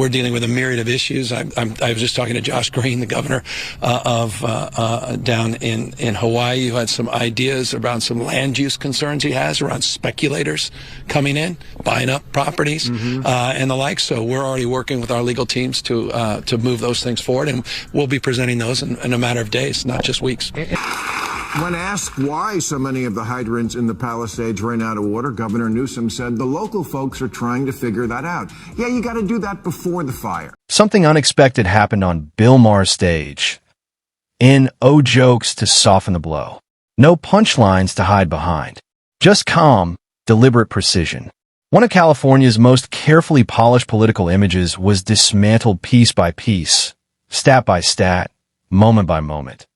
We're dealing with a myriad of issues. I was just talking to Josh Green, the governor down in Hawaii, who had some ideas around some land use concerns he has around speculators coming in, buying up properties, and the like. So we're already working with our legal teams to move those things forward, and we'll be presenting those in a matter of days, not just weeks. When asked why so many of the hydrants in the Palisades ran out of water, Governor Newsom said the local folks are trying to figure that out. Yeah, you got to do that before the fire. Something unexpected happened on Bill Maher's stage. In "Oh jokes" to soften the blow. No punchlines to hide behind. Just calm, deliberate precision. One of California's most carefully polished political images was dismantled piece by piece, stat by stat, moment by moment.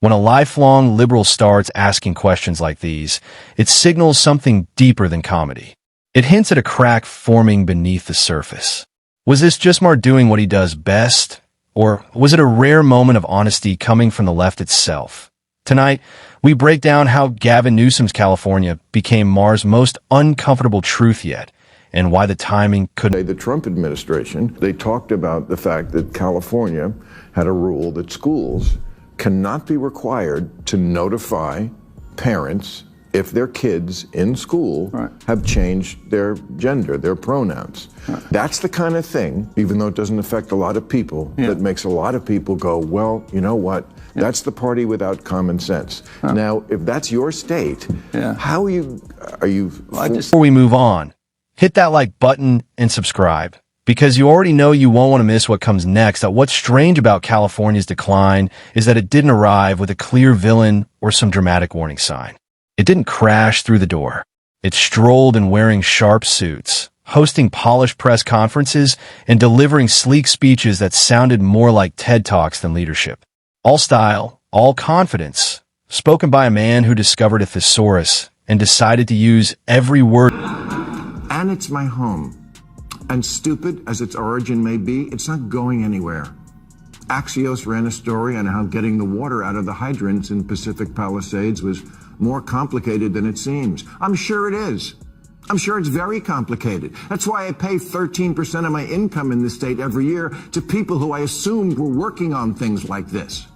When a lifelong liberal starts asking questions like these, it signals something deeper than comedy. It hints at a crack forming beneath the surface. Was this just Maher doing what he does best? Or was it a rare moment of honesty coming from the left itself? Tonight, we break down how Gavin Newsom's California became Maher's most uncomfortable truth yet, and why the timing couldn't. The Trump administration, they talked about the fact that California had a rule that schools cannot be required to notify parents if their kids in school have changed their gender, their pronouns. That's the kind of thing, even though it doesn't affect a lot of people, that makes a lot of people go, well, you know what? That's the party without common sense. Now, if that's your state, how are you? Before we move on, hit that like button and subscribe, because you already know you won't want to miss what comes next. What's strange about California's decline is that it didn't arrive with a clear villain or some dramatic warning sign. It didn't crash through the door. It strolled in wearing sharp suits, hosting polished press conferences, and delivering sleek speeches that sounded more like TED Talks than leadership. All style, all confidence, spoken by a man who discovered a thesaurus and decided to use every word. And it's my home. And stupid as its origin may be, it's not going anywhere. Axios ran a story on how getting the water out of the hydrants in Pacific Palisades was more complicated than it seems. I'm sure it is. I'm sure it's very complicated. That's why I pay 13% of my income in this state every year to people who I assumed were working on things like this.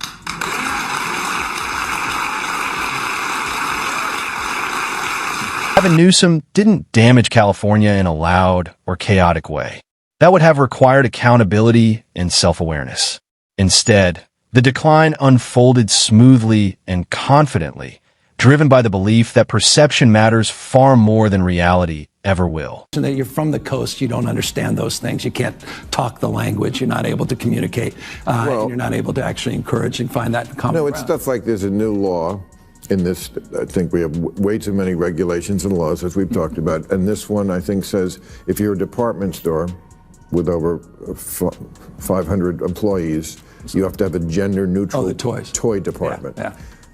Gavin Newsom didn't damage California in a loud or chaotic way. That would have required accountability and self-awareness. Instead, the decline unfolded smoothly and confidently, driven by the belief that perception matters far more than reality ever will. That you're from the coast, you don't understand those things. You can't talk the language. You're not able to communicate. And you're not able to actually encourage and find that common ground. It's stuff like there's a new law in this. I think we have way too many regulations and laws, as we've talked about. And this one, I think, says if you're a department store with over 500 employees, you have to have a gender-neutral toy department.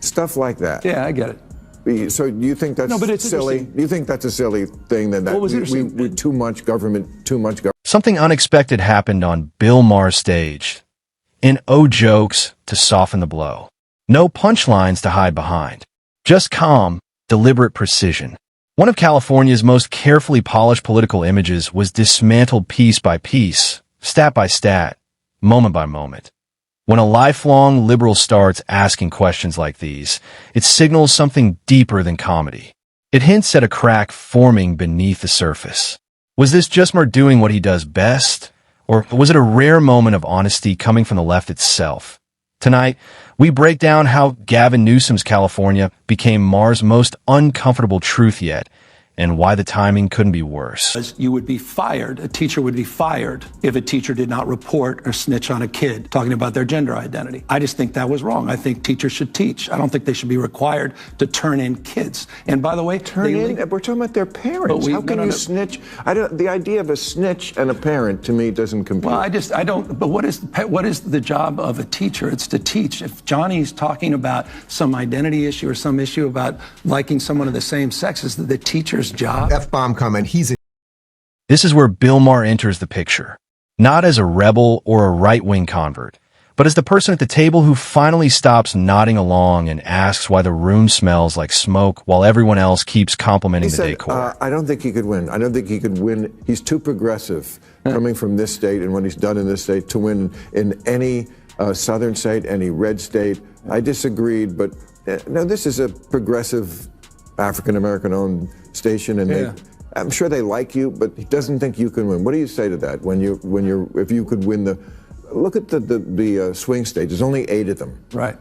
Stuff like that. Yeah, I get it. So do you think that's silly? Do you think that's a silly thing that we too much government? Something unexpected happened on Bill Maher's stage. In "Oh jokes" to soften the blow. No punchlines to hide behind. Just calm, deliberate precision. One of California's most carefully polished political images was dismantled piece by piece, stat by stat, moment by moment. When a lifelong liberal starts asking questions like these, it signals something deeper than comedy. It hints at a crack forming beneath the surface. Was this just Maher doing what he does best? Or was it a rare moment of honesty coming from the left itself? Tonight, we break down how Gavin Newsom's California became Maher's most uncomfortable truth yet, and why the timing couldn't be worse. You would be fired, a teacher would be fired, if a teacher did not report or snitch on a kid talking about their gender identity. I just think that was wrong. I think teachers should teach. I don't think they should be required to turn in kids. And by the way, we're talking about their parents. How can you snitch? The idea of a snitch and a parent, to me, doesn't compute. Well, but what is the job of a teacher? It's to teach. If Johnny's talking about some identity issue or some issue about liking someone of the same sex, is the teacher's job. F-bomb comment. This is where Bill Maher enters the picture, not as a rebel or a right-wing convert, but but as the person at the table who finally stops nodding along and asks why the room smells like smoke while everyone else keeps complimenting the decor. I don't think he could win. I don't think he could win. He's too progressive coming from this state and what he's done in this state to win in any southern state, any red state. I disagreed, but no, this is a progressive African-American owned station, and I'm sure they like you, but he doesn't think you can win. What do you say to that if you could win look at the swing states, there's only 8 of them. Right.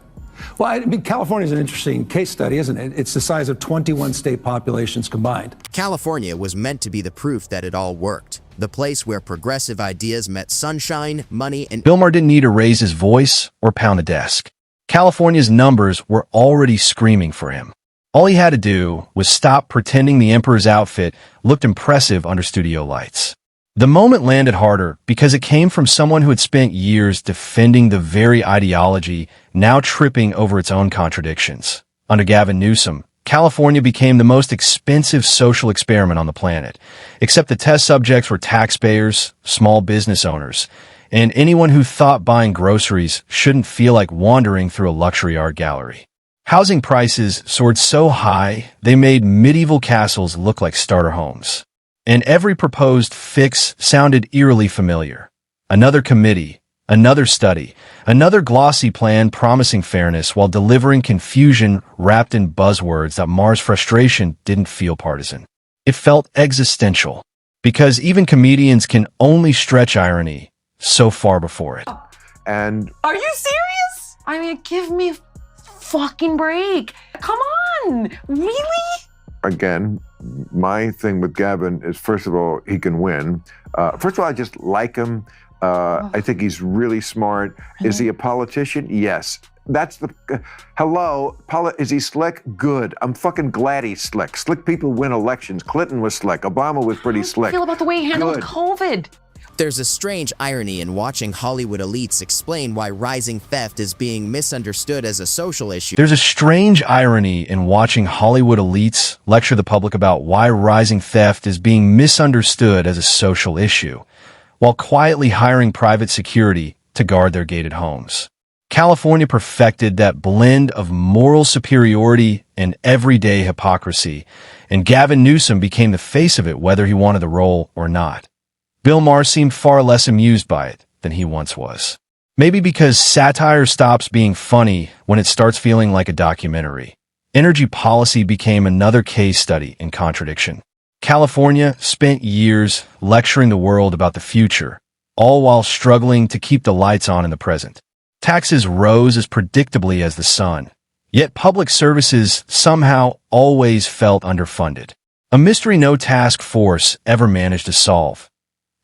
Well, I mean, California is an interesting case study, isn't it? It's the size of 21 state populations combined. California was meant to be the proof that it all worked. The place where progressive ideas met sunshine, money, and... Bill Maher didn't need to raise his voice or pound a desk. California's numbers were already screaming for him. All he had to do was stop pretending the emperor's outfit looked impressive under studio lights. The moment landed harder because it came from someone who had spent years defending the very ideology now tripping over its own contradictions. Under Gavin Newsom, California became the most expensive social experiment on the planet, except the test subjects were taxpayers, small business owners, and anyone who thought buying groceries shouldn't feel like wandering through a luxury art gallery. Housing prices soared so high, they made medieval castles look like starter homes. And every proposed fix sounded eerily familiar. Another committee, another study, another glossy plan promising fairness while delivering confusion wrapped in buzzwords that Maher's frustration didn't feel partisan. It felt existential, because even comedians can only stretch irony so far before it. And are you serious? I mean, give me a fucking break. Come on, really? again, my thing with Gavin is, first of all, he can win. First of all, I just like him. I think he's really smart. Is he a politician? Yes. That's the, hello, is he slick? Good. I'm fucking glad he's slick. Slick people win elections. Clinton was slick. Obama was pretty slick. How do you feel about the way he handled COVID? There's a strange irony in watching Hollywood elites explain why rising theft is being misunderstood as a social issue. There's a strange irony in watching Hollywood elites lecture the public about why rising theft is being misunderstood as a social issue, while quietly hiring private security to guard their gated homes. California perfected that blend of moral superiority and everyday hypocrisy, and Gavin Newsom became the face of it whether he wanted the role or not. Bill Maher seemed far less amused by it than he once was. Maybe because satire stops being funny when it starts feeling like a documentary. Energy policy became another case study in contradiction. California spent years lecturing the world about the future, all while struggling to keep the lights on in the present. Taxes rose as predictably as the sun, yet public services somehow always felt underfunded. A mystery no task force ever managed to solve.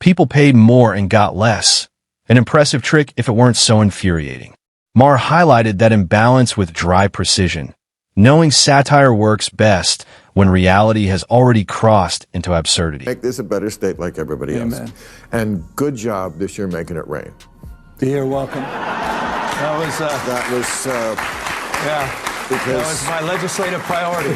People paid more and got less. An impressive trick if it weren't so infuriating. Maher highlighted that imbalance with dry precision, knowing satire works best when reality has already crossed into absurdity. Make this a better state like everybody else. And good job this year making it rain. You're welcome. That was my legislative priority.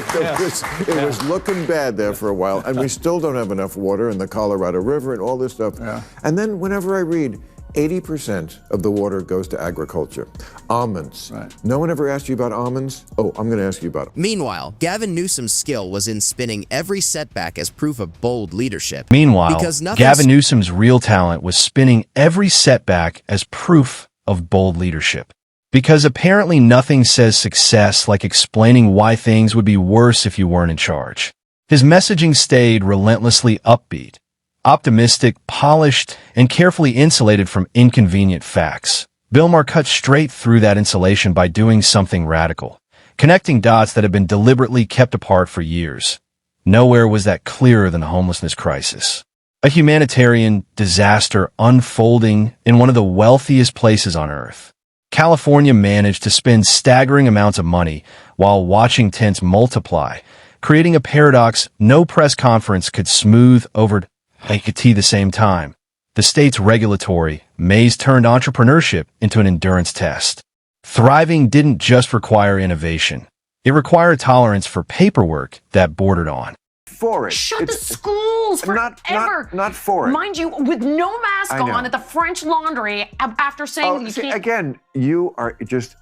It was looking bad there for a while, and we still don't have enough water in the Colorado River and all this stuff. And then whenever I read, 80% of the water goes to agriculture. Almonds. No one ever asked you about almonds? Oh, I'm going to ask you about them. Meanwhile, Gavin Newsom's skill was in spinning every setback as proof of bold leadership. Meanwhile, Gavin Newsom's real talent was spinning every setback as proof of bold leadership. Because apparently nothing says success like explaining why things would be worse if you weren't in charge. His messaging stayed relentlessly upbeat, optimistic, polished, and carefully insulated from inconvenient facts. Bill Maher cut straight through that insulation by doing something radical, connecting dots that had been deliberately kept apart for years. Nowhere was that clearer than the homelessness crisis. A humanitarian disaster unfolding in one of the wealthiest places on Earth. California managed to spend staggering amounts of money while watching tents multiply, creating a paradox no press conference could smooth over at the same time. The state's regulatory maze turned entrepreneurship into an endurance test. Thriving didn't just require innovation. It required tolerance for paperwork that bordered on for it. Shut It's the schools forever. Not for it. Mind you, with no mask on at the French Laundry after saying you can't. Again, you are just.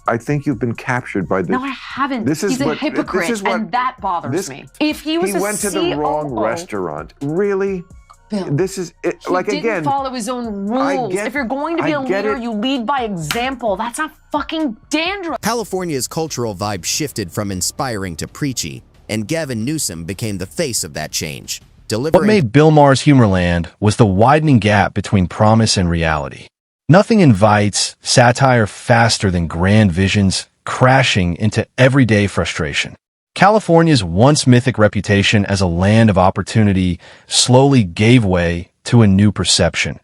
I think you've been captured by this. No, I haven't. He's a hypocrite, and that bothers me. If he was he went to the wrong restaurant. Really? Bill, this is it, he didn't follow his own rules. If you're going to be a leader, you lead by example. That's not fucking dandruff. California's cultural vibe shifted from inspiring to preachy, and Gavin Newsom became the face of that change. What made Bill Maher's Humorland was the widening gap between promise and reality. Nothing invites satire faster than grand visions crashing into everyday frustration. California's once mythic reputation as a land of opportunity slowly gave way to a new perception.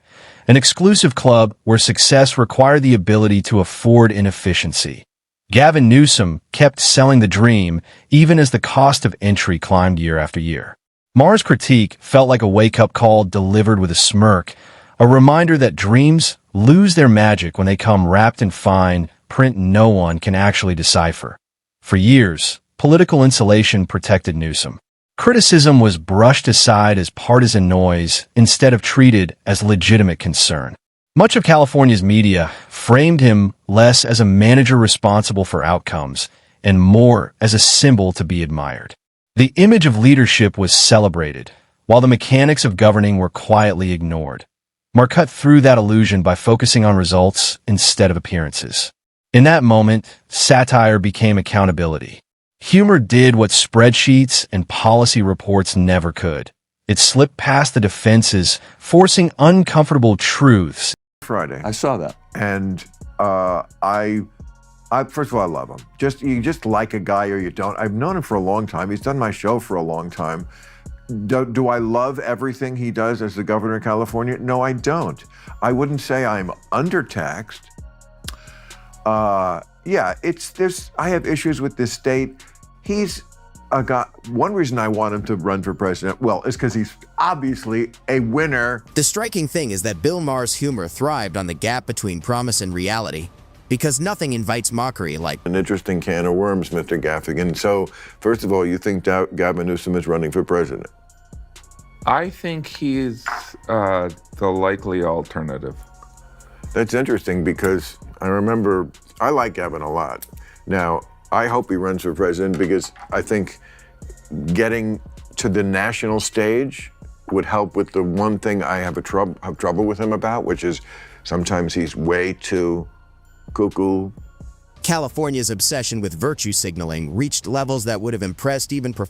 An exclusive club where success required the ability to afford inefficiency. Gavin Newsom kept selling the dream even as the cost of entry climbed year after year. Maher's critique felt like a wake-up call delivered with a smirk, a reminder that dreams lose their magic when they come wrapped in fine print no one can actually decipher. For years, political insulation protected Newsom. Criticism was brushed aside as partisan noise instead of treated as legitimate concern. Much of California's media framed him less as a manager responsible for outcomes and more as a symbol to be admired. The image of leadership was celebrated, while the mechanics of governing were quietly ignored. Maher cut through that illusion by focusing on results instead of appearances. In that moment, satire became accountability. Humor did what spreadsheets and policy reports never could. It slipped past the defenses, forcing uncomfortable truths. Friday. I saw that. And I first of all, I love him. You just like a guy or you don't. I've known him for a long time. He's done my show for a long time. Do I love everything he does as the governor of California? No, I don't. I wouldn't say I'm undertaxed. Yeah, I have issues with this state. He's a guy. One reason I want him to run for president, well, is because he's obviously a winner. The striking thing is that Bill Maher's humor thrived on the gap between promise and reality, because nothing invites mockery like an interesting can of worms, Mr. Gaffigan. So, first of all, you think Gavin Newsom is running for president? I think he's the likely alternative. That's interesting because I like Gavin a lot. Now, I hope he runs for president because I think getting to the national stage would help with the one thing I have trouble with him about, which is sometimes he's way too cuckoo. California's obsession with virtue signaling reached levels that would have impressed even